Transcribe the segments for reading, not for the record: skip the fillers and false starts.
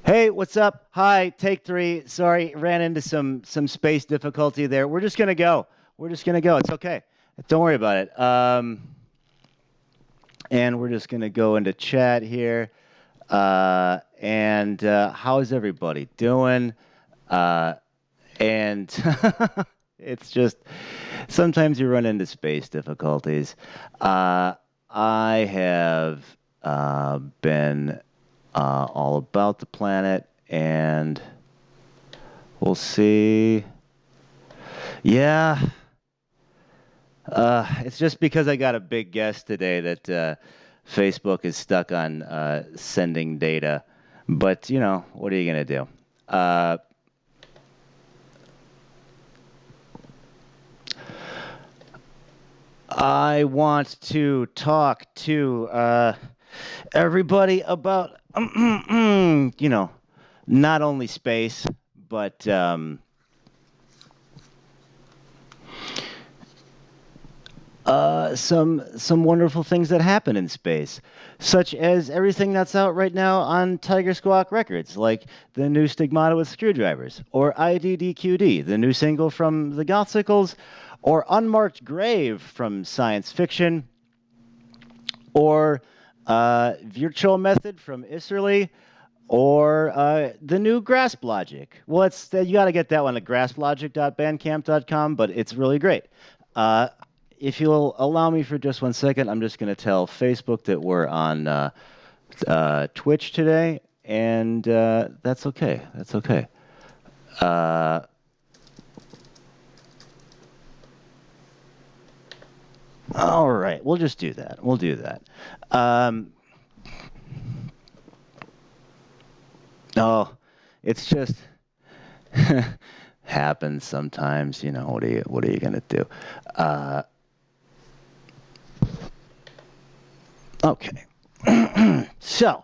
Hey, what's up? Hi, take three. Sorry, ran into some space difficulty there. We're just gonna go. We're just gonna go. It's okay. Don't worry about it. And we're just gonna go into chat here. And how's everybody doing? Uh, and it's just sometimes you run into space difficulties. Uh, I have been all about the planet, and we'll see. Yeah, it's just because I got a big guest today that Facebook is stuck on sending data. But, what are you going to do? Uh, I want to talk to everybody about, not only space, but some wonderful things that happen in space, such as everything that's out right now on Tiger Squawk Records, like the new Stigmata with Screwdrivers, or IDDQD, the new single from the Gothsicles, or Unmarked Grave from Science Fiction, or Virtual Method from Isserly, or the new Grasp Logic. Well, it's you got to get that one at grasplogic.bandcamp.com, but it's really great. Uh, if you'll allow me for just 1 second, I'm just going to tell Facebook that we're on Twitch today, and that's okay. That's okay. Uh, all right, we'll just do that. We'll do that. Um, oh, it's just happens sometimes. What are you gonna do? Uh, okay. So,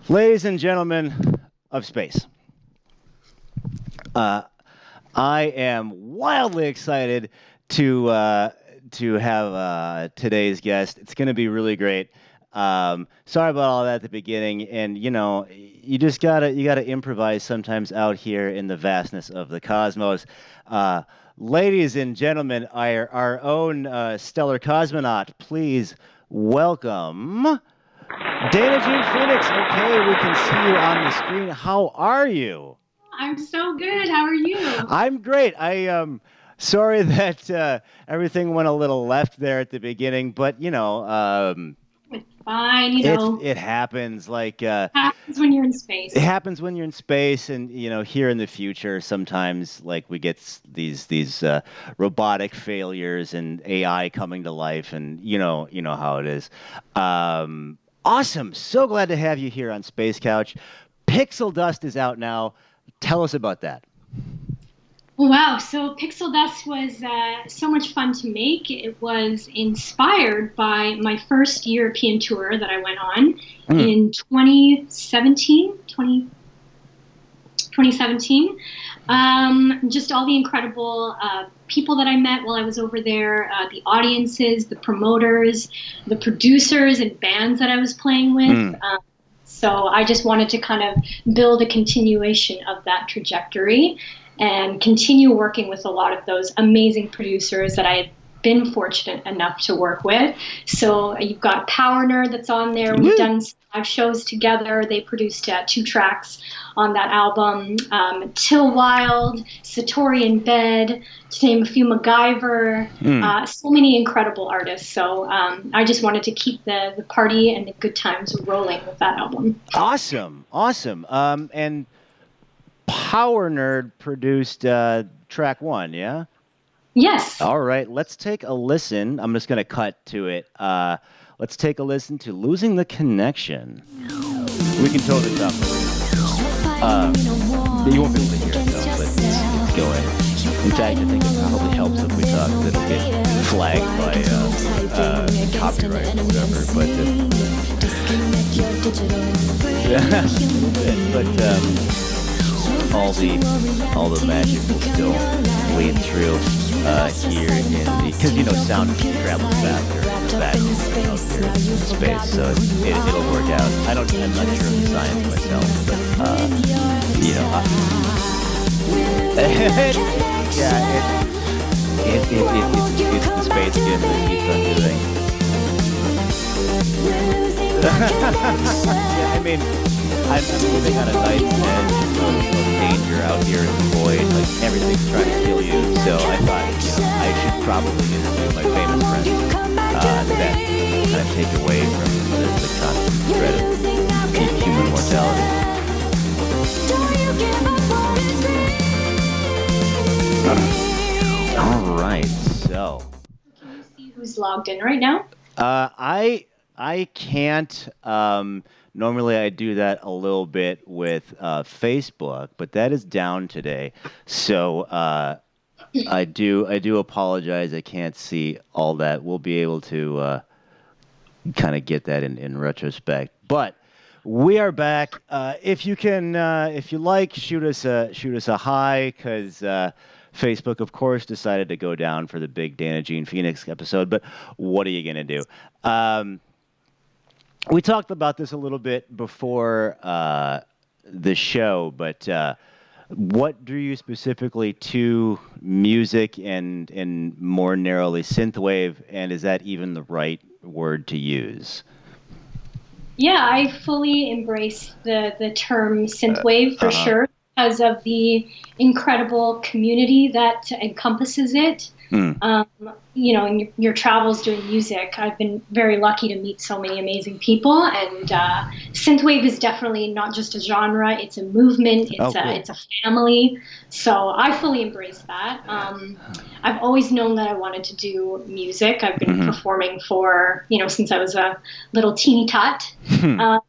ladies and gentlemen of space, uh, I am wildly excited to have today's guest. It's going to be really great. Sorry about all that at the beginning, and you gotta improvise sometimes out here in the vastness of the cosmos. Uh, Ladies and gentlemen, our own stellar cosmonaut, please welcome Dana Jean Phoenix. Okay, we can see you on the screen. How are you? I'm so good. How are you? I'm great. Sorry that everything went a little left there at the beginning, but It's fine. it happens. Like Happens when you're in it space. happens when you're in space, and here in the future, sometimes like we get these robotic failures and AI coming to life, and you know how it is. Awesome. So glad to have you here on Space Couch. Pixel Dust is out now. Tell us about that. Wow. So Pixel Dust was so much fun to make. It was inspired by my first European tour that I went on Mm, in 2017. Just all the incredible people that I met while I was over there, the audiences, the promoters, the producers and bands that I was playing with. mm. So I just wanted to kind of build a continuation of that trajectory and continue working with a lot of those amazing producers that I had been fortunate enough to work with. So you've got Power Nerd that's on there. We've Woo! done 5 shows together. They produced 2 tracks on that album. Till Wild, Satori in Bed, to name a few, MacGyver, Mm. so many incredible artists. So I just wanted to keep the party and the good times rolling with that album. Awesome, awesome. And Power Nerd produced track one, yeah? Yes. All right, let's take a listen. I'm just gonna cut to it. Let's take a listen to "Losing the Connection." We can totally stop the you won't be able to hear it though, but it's going. In fact, I think it probably helps if we talk that it'll get flagged by copyright or whatever. But yeah, a little bit. But all the magic will still bleed through here in the because sound travels faster back home out here in space, so it'll work out. I'm not sure of the science myself, but you know, yeah, it's the space kid that keeps on doing. Yeah, I mean, I'm living on a knife's edge of danger out here in the void. Like everything's trying to kill you. So I thought, I should probably interview my famous friends that kind of take away from the constant threat of human mortality. All right, so Can you see who's logged in right now? I can't. Normally, I do that a little bit with Facebook, but that is down today. So I do apologize. I can't see all that. We'll be able to kind of get that in retrospect. But we are back. If you can, if you like, shoot us a hi, because Facebook, of course, decided to go down for the big Dana Jean Phoenix episode. But what are you gonna do? Um, we talked about this a little bit before the show, but what drew you specifically to music and more narrowly synthwave, and is that even the right word to use? Yeah, I fully embrace the term synthwave for Uh-huh. sure because of the incredible community that encompasses it. Mm. Um, in your travels doing music, I've been very lucky to meet so many amazing people, and synthwave is definitely not just a genre; it's a movement. Oh, It's a cool. it's a family. So I fully embrace that. I've always known that I wanted to do music. I've been Hmm. performing for since I was a little teeny tot. Hmm. Um,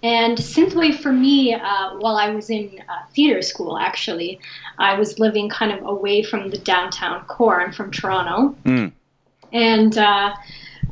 and synthwave for me, while I was in theater school, actually, I was living kind of away from the downtown core. I'm from Toronto, Mm. and I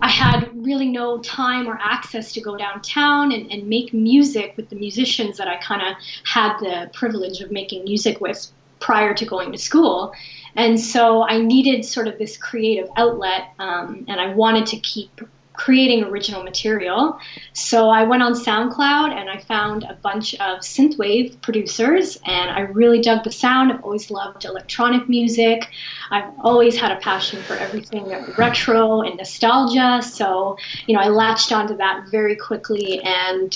had really no time or access to go downtown and make music with the musicians that I kind of had the privilege of making music with prior to going to school. And so I needed sort of this creative outlet, and I wanted to keep creating original material. So I went on SoundCloud and I found a bunch of synthwave producers, and I really dug the sound. I've always loved electronic music. I've always had a passion for everything retro and nostalgia. So, I latched onto that very quickly, and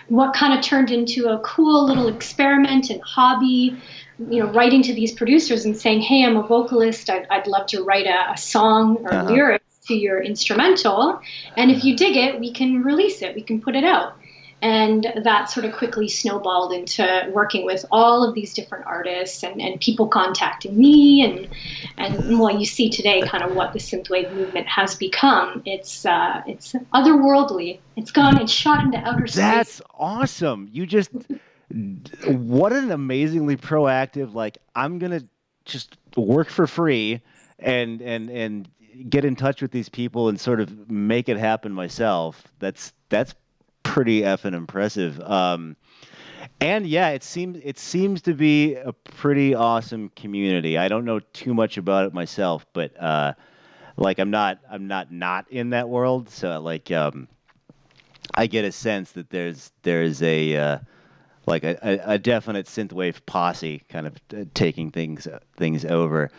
what kind of turned into a cool little experiment and hobby, writing to these producers and saying, hey, I'm a vocalist. I'd love to write a song or Uh-huh. lyrics to your instrumental. And if you dig it, we can release it, we can put it out. And that sort of quickly snowballed into working with all of these different artists and people contacting me. And well, you see today kind of what the synthwave movement has become. It's otherworldly. It's shot into outer space. That's awesome. What an amazingly proactive, like, I'm gonna just work for free and get in touch with these people and sort of make it happen myself. That's pretty effing impressive. And yeah, it seems to be a pretty awesome community. I don't know too much about it myself, but like I'm not in that world, so like I get a sense that there's a like a definite synthwave posse kind of taking things over.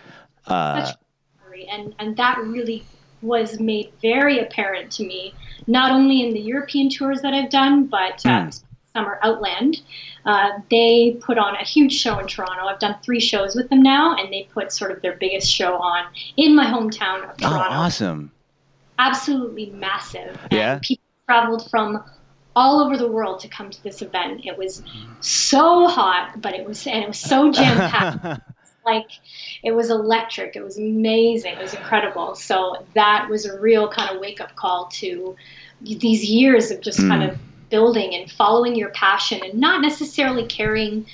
Uh, Such story, and that really was made very apparent to me, not only in the European tours that I've done, but hmm. this summer Outland. They put on a huge show in Toronto. I've done 3 shows with them now, and they put sort of their biggest show on in my hometown of Oh, Toronto. awesome. Absolutely massive, and Yeah. people traveled from all over the world to come to this event. It was so hot, but it was so jam packed, like it was electric, it was amazing, it was incredible. So that was a real kind of wake up call to these years of just kind Mm. of building and following your passion and not necessarily caring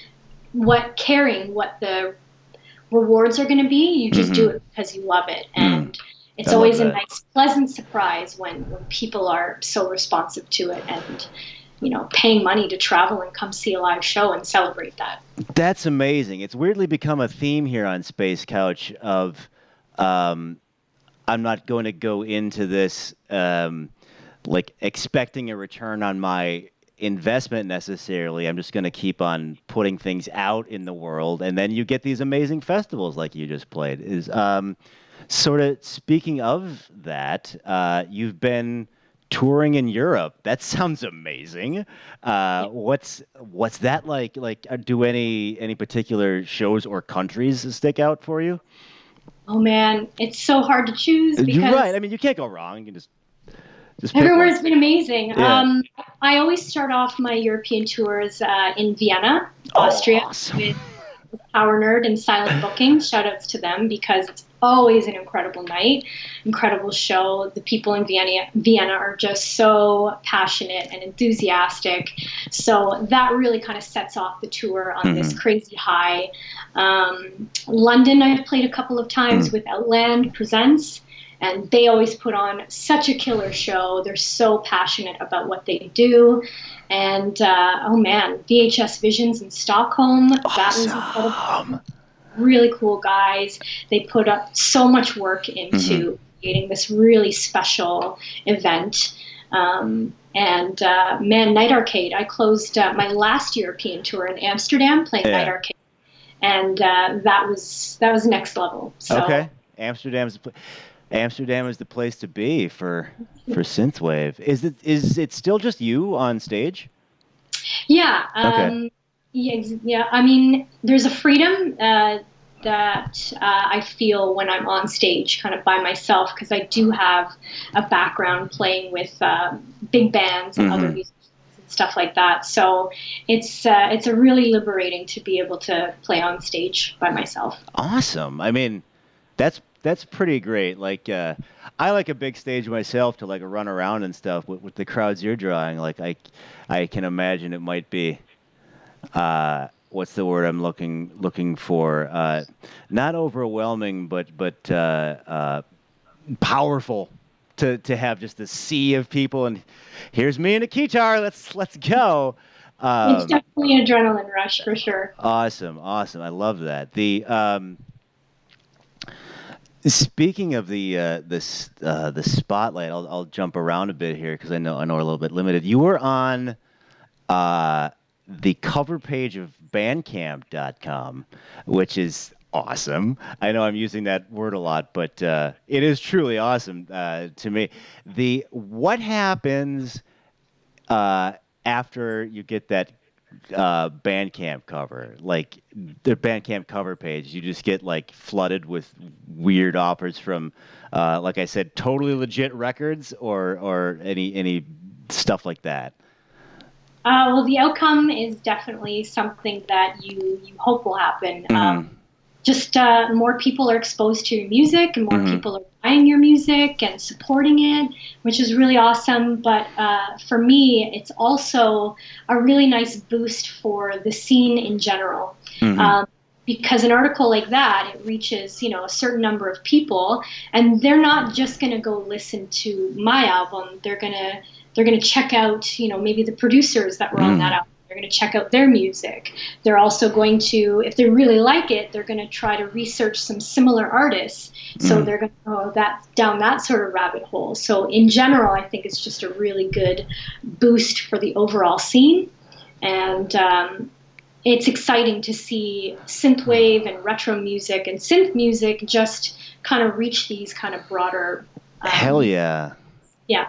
what the rewards are going to be. You just do Hmm. it because you love it, Mm. and it's I love always a that. nice pleasant surprise when people are so responsive to it, and paying money to travel and come see a live show and celebrate that. That's amazing. It's weirdly become a theme here on Space Couch of um, I'm not going to go into this like expecting a return on my investment necessarily. I'm just going to keep on putting things out in the world, and then you get these amazing festivals like you just played. Is sort of speaking of that, you've been touring in Europe. That sounds amazing. What's that like? Like, do any particular shows or countries stick out for you? Oh man, it's so hard to choose You're right. because I mean, you can't go wrong. You can just pick one. everywhere's been amazing. Yeah. I always start off my European tours in Vienna, Oh, Austria, awesome. with Power Nerd and Silent Booking. Shout outs to them because it's always an incredible night, incredible show. The people in Vienna are just so passionate and enthusiastic. So that really kind of sets off the tour on this Hmm. crazy high. London, I've played a couple of times with Outland Presents. And they always put on such a killer show. They're so passionate about what they do. And oh man, VHS Visions in Stockholm, that was incredible. Awesome. Really cool guys. They put up so much work Hmm. into creating this really special event. And man, Night Arcade. I closed my last European tour in Amsterdam playing Night Yeah. Arcade, and that was next level. So Okay. Amsterdam's the Amsterdam is the place to be for synthwave. Is it still just you on stage? yeah, Okay. yeah. I mean, there's a freedom that I feel when I'm on stage, kind of by myself, because I do have a background playing with big bands and other Hmm. musicians and stuff like that. So it's a really liberating to be able to play on stage by myself. Awesome. I mean, that's pretty great. Like I like a big stage myself to like run around and stuff with the crowds you're drawing. Like I can imagine it might be what's the word I'm looking for? Not overwhelming, but powerful to have just a sea of people and here's me and a guitar. Let's go. It's Um, definitely an adrenaline rush for sure. awesome, awesome. I love that. Speaking of the spotlight, I'll jump around a bit here because I know we're a little bit limited. You were on uh, the cover page of Bandcamp.com, which is awesome. I know I'm using that word a lot, but it is truly awesome to me. The what happens uh, after you get that Bandcamp cover, like the Bandcamp cover page, you just get like flooded with weird offers from, like I said, totally legit records or any stuff like that. Well, the outcome is definitely something that you hope will happen. Hmm. Just more people are exposed to your music and more Hmm. people are buying your music and supporting it, which is really awesome. But for me, it's also a really nice boost for the scene in general. Hmm. Um, because an article like that, it reaches, a certain number of people, and they're not just going to go listen to my album. They're going to check out, maybe the producers that were on that Hmm. album. They're going to check out their music. They're also going to, if they really like it, they're going to try to research some similar artists. So Hmm. they're going to go down that sort of rabbit hole. So in general, I think it's just a really good boost for the overall scene. And it's exciting to see synthwave and retro music and synth music just kind of reach these kind of broader. Hell Um, yeah. yeah.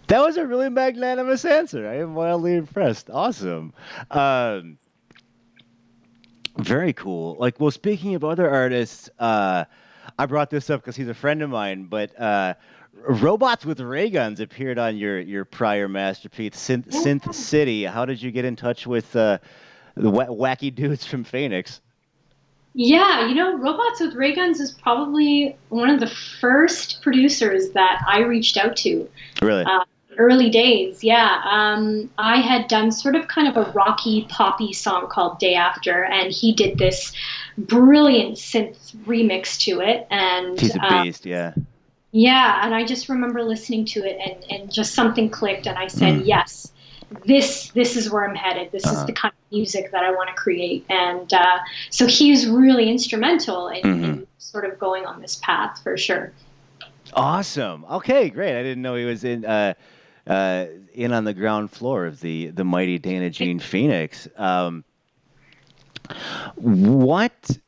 That was a really magnanimous answer. I am wildly impressed. Awesome. Um, Very cool. Like, well, speaking of other artists, I brought this up because he's a friend of mine, but Robots with Ray Guns appeared on your prior masterpiece, Synth City. How did you get in touch with the wacky dudes from Phoenix? Yeah, Robots with Ray Guns is probably one of the first producers that I reached out to. Really? Uh, Early days, yeah. I had done sort of kind of a rocky, poppy song called Day After, and he did this brilliant synth remix to it. And He's a beast, yeah. yeah, and I just remember listening to it and just something clicked, and I said, Mm. yes, this is where I'm headed. This is Uh-huh. the kind of music that I want to create. And so he's really instrumental in Hmm. sort of going on this path for sure. Awesome. Okay, great. I didn't know he was in on the ground floor of the mighty Dana Gene Phoenix. What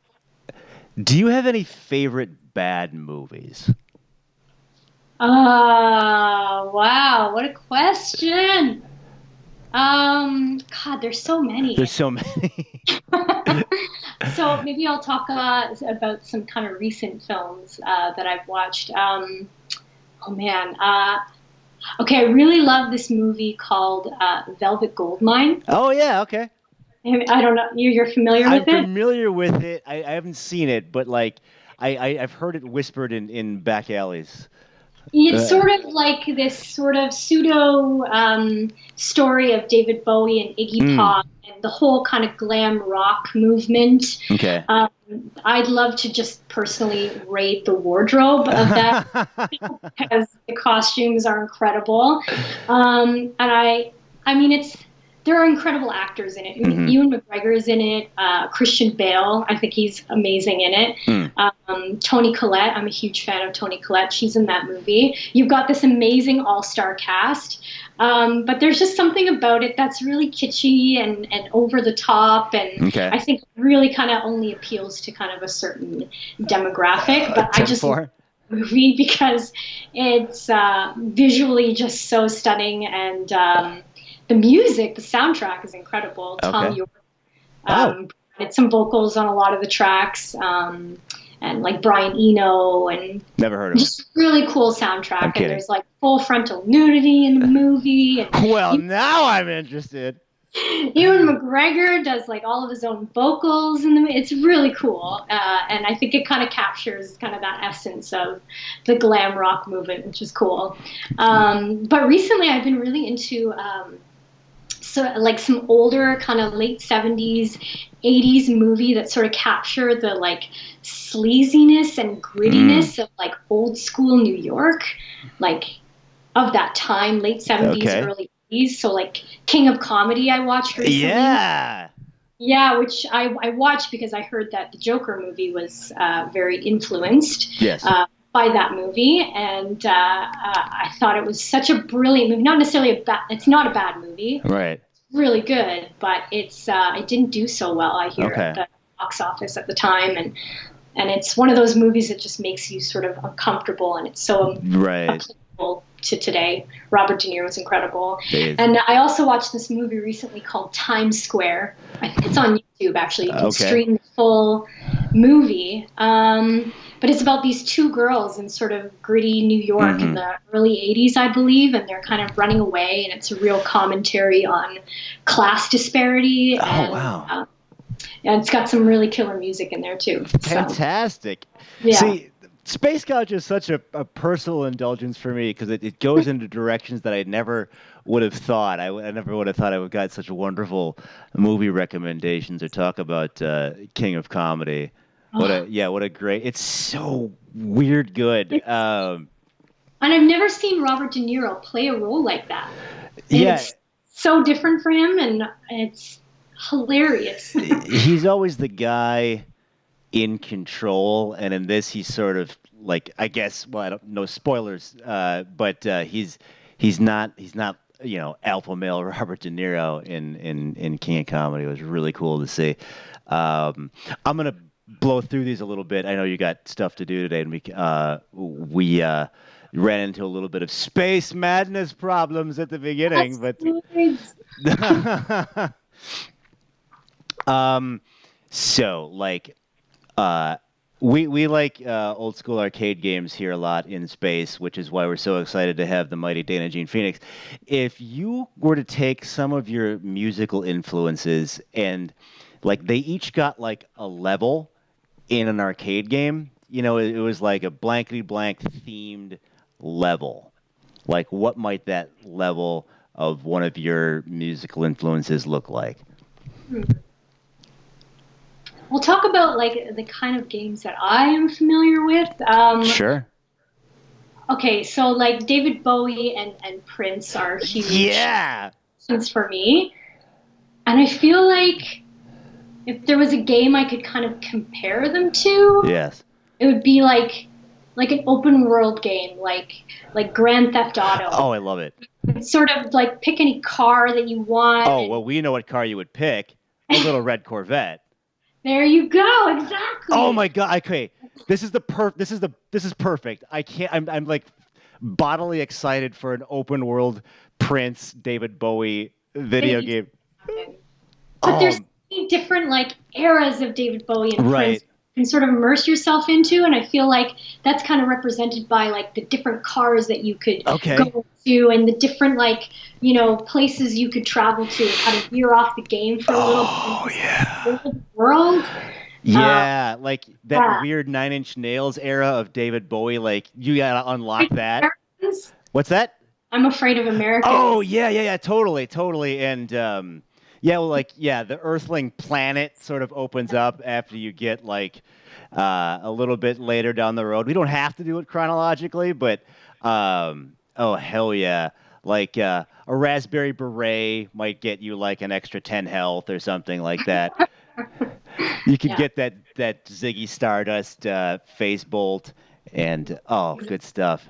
do you have any favorite bad movies? Wow, what a question. God, there's so There's many. so many. So maybe I'll talk about some kind of recent films that I've watched. Oh man. Okay, I really love this movie called Velvet Goldmine. Oh yeah, okay. I don't know, you're familiar I'm with it? familiar with it. I haven't seen it, but like I've heard it whispered in back alleys. It's Uh, sort of like this sort of pseudo story of David Bowie and Iggy mm, Pop and the whole kind of glam rock movement. okay. Um, I'd love to just personally rate the wardrobe of that because the costumes are incredible. And I mean, there are incredible actors in it. Hmm. Ewan McGregor is in it. Christian Bale, I think he's amazing in it. Mm. Toni Collette, I'm a huge fan of Toni Collette. She's in that movie. You've got this amazing all-star cast, but there's just something about it that's really kitschy and over the top, and Okay. I think really kind of only appeals to kind of a certain demographic. But I Ten just love four. the movie because it's visually just so stunning, and the music, the soundtrack is incredible. Tom Okay. York Oh, did some vocals on a lot of the tracks, and like Brian Eno, and never heard of him. just really cool I'm soundtrack. And kidding. there's like full frontal nudity in the movie, and Well, you, now I'm interested. Ewan McGregor does like all of his own vocals in the. It's really cool, and I think it kind of captures kind of that essence of the glam rock movement, which is cool. But recently, I've been really into so like some older kind of late 70s 80s movie that sort of capture the like sleaziness and Mm, grittiness of like old school New York, like of that time, late 70s okay. early 80s. So like King of Comedy I watched recently. Yeah. Yeah, which I watched because I heard that the Joker movie was very influenced Yes. by that movie, and I thought it was such a brilliant movie. Not necessarily a bad. It's not a bad movie, Right. really good, but it didn't do so well, I hear, at Okay. the box office at the time, and it's one of those movies that just makes you sort of uncomfortable, and it's so Right. applicable to today. Robert De Niro is incredible, Days. and I also watched this movie recently called Times Square. I think it's on YouTube actually. You can Okay. stream the full movie. But it's about these two girls in sort of gritty New York in Hmm. the early 80s, I believe, and they're kind of running away, and it's a real commentary on class disparity, Oh wow. and it's got some really killer music in there too. So, Fantastic. yeah. See, Space Couch is such a personal indulgence for me because it goes into directions that I never would have thought. I never would have thought I would have got such wonderful movie recommendations or talk about King of Comedy. What a Oh, yeah, what a great. It's so weird good. it's, and I've never seen Robert De Niro play a role like that. And Yeah, it's so different for him, and it's hilarious. he's always the guy in control, and in this, he's sort of like I guess. Well, I don't no spoilers, but he's not alpha male Robert De Niro in King of Comedy. It was really cool to see. I'm gonna blow through these a little bit. I know you got stuff to do today, and we ran into a little bit of space madness problems at the beginning, That's but. good. um, so like uh, we like old school arcade games here a lot in space, which is why we're so excited to have the mighty Dana Gene Phoenix. If you were to take some of your musical influences and like they each got like a level in an arcade game, it was like a blankety blank themed level. Like what might that level of one of your musical influences look like? Hmm. We'll talk about like the kind of games that I am familiar with. Sure. Okay, so like David Bowie and Prince are huge Yeah. things for me. And I feel like if there was a game I could kind of compare them to, Yes. it would be like an open world game, like Grand Theft Auto. Oh, I love it. It's sort of like pick any car that you want, Oh, and well, we know what car you would pick. A little red Corvette. there you go. Oh Exactly. my God. Okay. This is perfect. I can't I'm like bodily excited for an open world Prince David Bowie That video you game. happen. But there's so Oh, many different like eras of David Bowie and Prince right. you can sort of immerse yourself into, and I feel like that's kind of represented by like the different cars that you could Okay. go to and the different like places you could travel to and kind of veer off the game for a little bit and Oh just yeah. explore the world. Uh, Yeah, like that yeah. weird Nine Inch Nails era of David Bowie. Like you gotta unlock Afraid of that. Americans? What's that? I'm afraid of Oh Americans. yeah, yeah, yeah, totally, totally. And yeah, well, like yeah, the Earthling planet sort of opens up after you get like a little bit later down the road. We don't have to do it chronologically, but oh hell yeah, like a raspberry beret might get you like an extra 10 health or something like that. You could Yeah. get that Ziggy Stardust face bolt, and oh, good stuff.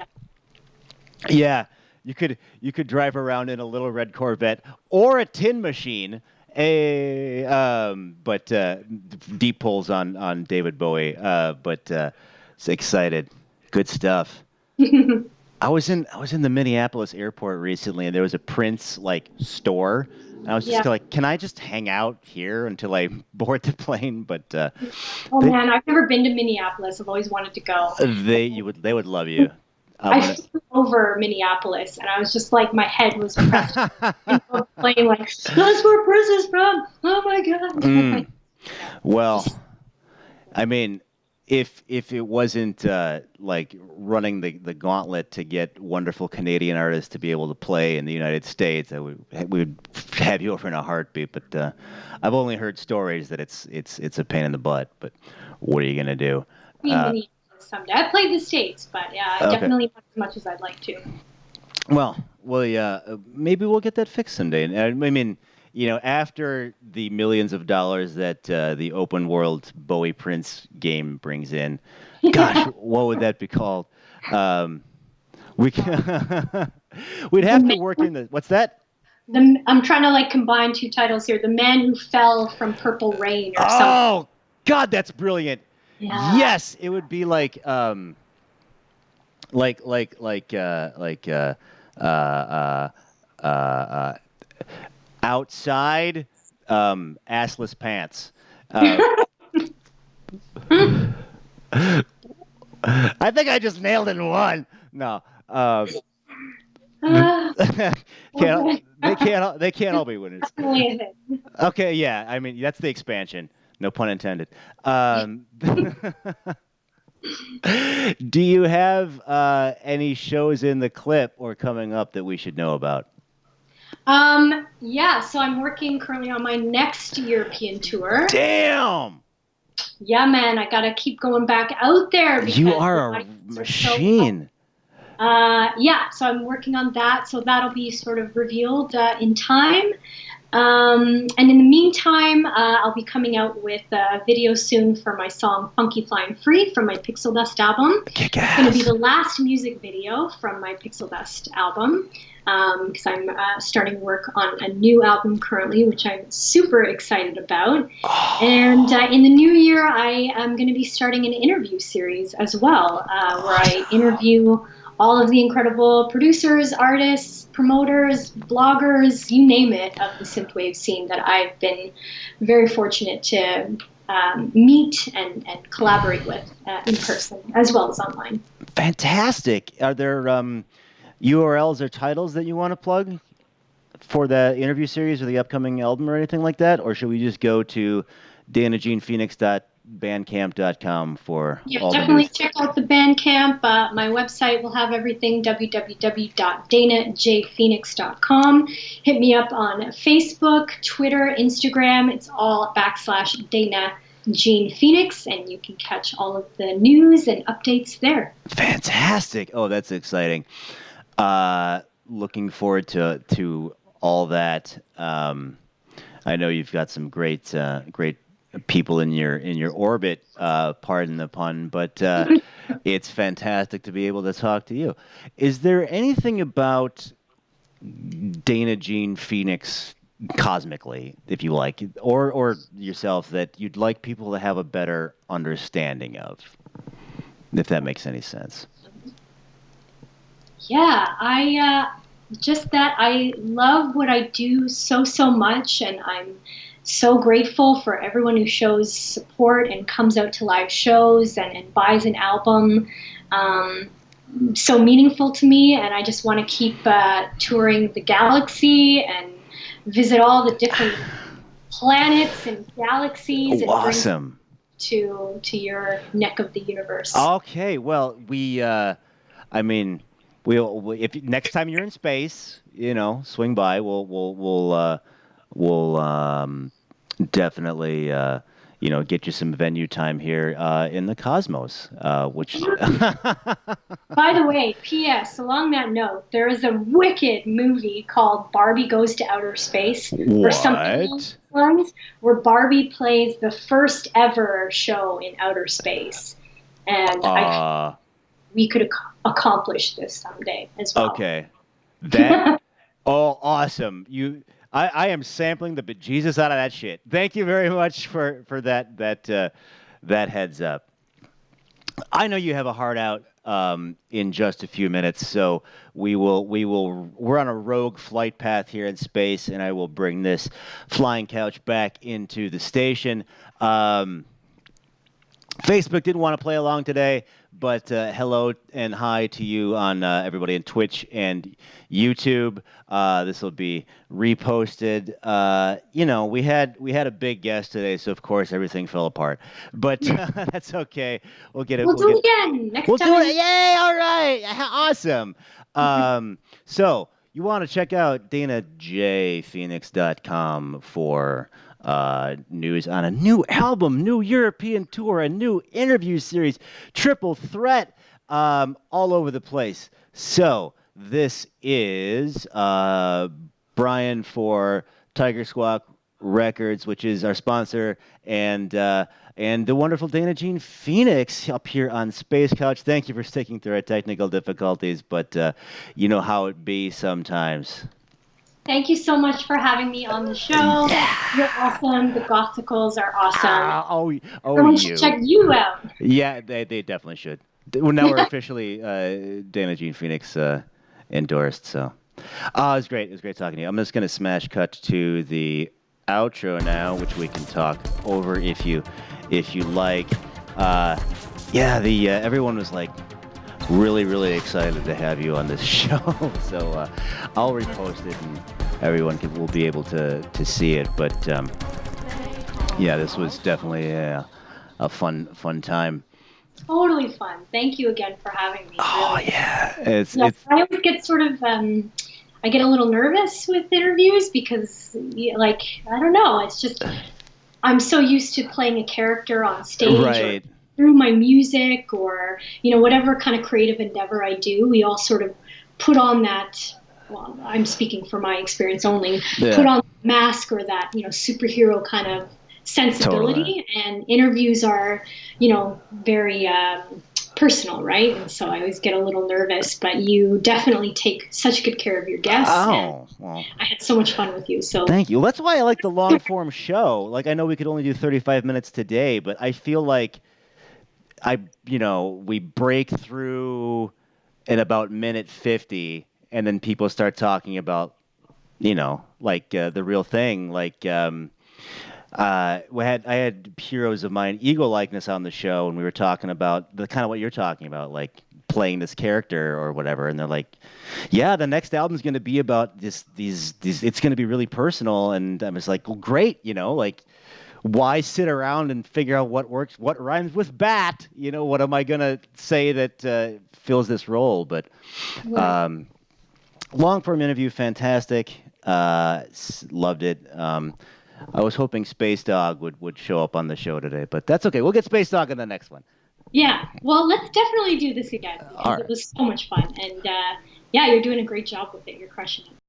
Yeah, you could drive around in a little red Corvette or a tin machine. But deep pulls on David Bowie. But it's excited. Good stuff. I was in the Minneapolis airport recently, and there was a Prince like store. And I was just Yeah. like, can I just hang out here until I board the plane? But Oh they man, I've never been to Minneapolis. I've always wanted to go. they would love you. I'm I gonna. flew over Minneapolis, and I was just like, my head was pressed into the plane, like, that's where Prince is from. Oh my god. Mm, Yeah, well, just I mean, if it wasn't like running the gauntlet to get wonderful Canadian artists to be able to play in the United States, we would have you over in a heartbeat. But I've only heard stories that it's a pain in the butt. But what are you gonna do? be in Uh, Minneapolis someday. I played the states, but yeah, okay. definitely not as much as I'd like to. Well, yeah. Maybe we'll get that fixed someday. And I mean, after the millions of dollars that the open world Bowie Prince game brings in, gosh, what would that be called? Um, we we'd The have to man, work in the what's that? I'm trying to like combine two titles here. The Man Who Fell from Purple Rain or something. Oh, God, that's brilliant. Yeah. Yes, it would be like uh, uh, uh, outside assless pants. Uh, I think I just nailed it in one. No, Ah, can't okay. they can't all be winners. Definitely a hit. Okay, yeah, I mean that's the expansion. No pun intended. Um, do you have any shows in the clip or coming up that we should know about? Yeah, so I'm working currently on my next European tour. Damn, Yeah, man, I gotta keep going back out there you because the are a audiences are so well. machine. Yeah, so I'm working on that. So that'll be sort of revealed in time. And in the meantime, I'll be coming out with a video soon for my song Funky Flying Free from my Pixel Dust album. Kick It's going to be ass. the last music video from my Pixel Dust album because I'm starting work on a new album currently, which I'm super excited about. And Oh, in the new year, I am going to be starting an interview series as well, where I awesome. interview all of the incredible producers, artists, promoters, bloggers, you name it, of the synthwave scene that I've been very fortunate to meet and collaborate with in person as well as online. Fantastic. Are there URLs or titles that you want to plug for the interview series or the upcoming album or anything like that? Or should we just go to danagenephoenix.bandcamp.com for Yeah, all the definitely news? check out the Bandcamp. My website will have everything www.danajphoenix.com. Hit me up on Facebook, Twitter, Instagram. It's all /Dana Jean Phoenix, and you can catch all of the news and updates there. Fantastic. Oh, that's exciting. Looking forward to all that. I know you've got some great people in your orbit. Pardon the pun, but It's fantastic to be able to talk to you. Is there anything about Dana Jean Phoenix cosmically, if you like, or yourself that you'd like people to have a better understanding of, if that makes any sense? Yeah, just that I love what I do so much, and I'm so grateful for everyone who shows support and comes out to live shows and buys an album. Um, so meaningful to me, and I just want to keep touring the galaxy and visit all the different planets and galaxies Oh, and bring awesome. to your neck of the universe. Okay, well, I mean, if next time you're in space, swing by. We'll definitely get you some venue time here in the cosmos, which By the way, P.S. Along that note, there is a wicked movie called Barbie Goes to Outer Space or something along what? those lines, where Barbie plays the first ever show in outer space. And Uh, we could accomplish this someday as well. okay. That Oh, awesome! I am sampling the bejesus out of that shit. Thank you very much for that heads up. I know you have a heart out in just a few minutes, so we're on a rogue flight path here in space, and I will bring this flying couch back into the station. Um, Facebook didn't want to play along today, but hello and hi to you on everybody in Twitch and YouTube. This will be reposted. We had a big guest today, so of course everything fell apart. But that's okay. We'll get it. We'll We'll do it get. again next We'll do it. time. Yay! All right. Awesome. So you want to check out danajphoenix.com for news on a new album, new European tour, a new interview series, triple threat, all over the place. So this is Brian for Tiger Squawk Records, which is our sponsor, and the wonderful Dana Jean Phoenix up here on Space Couch. Thank you for sticking through our technical difficulties, but you know how it be sometimes. Thank you so much for having me on the show. You're awesome. The Gothicals are awesome. Oh, Everyone should you. check you out. Yeah, they definitely should. Well, now we're officially Dana Jean Phoenix endorsed. So, it was great. It was great talking to you. I'm just gonna smash cut to the outro now, which we can talk over if you like. Uh, yeah, the everyone was like really excited to have you on this show. So I'll repost it and everyone will be able to see it. But yeah, this was definitely a fun time. Totally fun. Thank you again for having me. Oh Really. yeah, it's Yes, it's I always get sort of I get a little nervous with interviews because yeah, like I don't know, it's just I'm so used to playing a character on stage or right. through my music or whatever kind of creative endeavor I do, we all sort of put on that well, I'm speaking from my experience only, put Yeah, on the mask or that, superhero kind of totally. sensibility and interviews are, very personal, right? And so I always get a little nervous, but you definitely take such good care of your guests and Oh well, I had so much fun with you. So thank you. That's why I like the long form show. Like I know we could only do 35 minutes today, but I feel like we break through at about minute 50, and then people start talking about, like the real thing. Like I had heroes of mine, ego likeness, on the show, and we were talking about the kind of what you're talking about, like playing this character or whatever. And they're like, "Yeah, the next album's going to be about these. It's going to be really personal." And I was like, "Well, great, like." Why sit around and figure out what works, what rhymes with bat? What am I gonna say that fills this role? But right. um, long form interview, fantastic. Loved it. I was hoping Space Dog would show up on the show today, but that's okay. We'll get Space Dog in the next one. Yeah. Well, let's definitely do this again All because it right. was so much fun. And yeah, you're doing a great job with it. You're crushing it.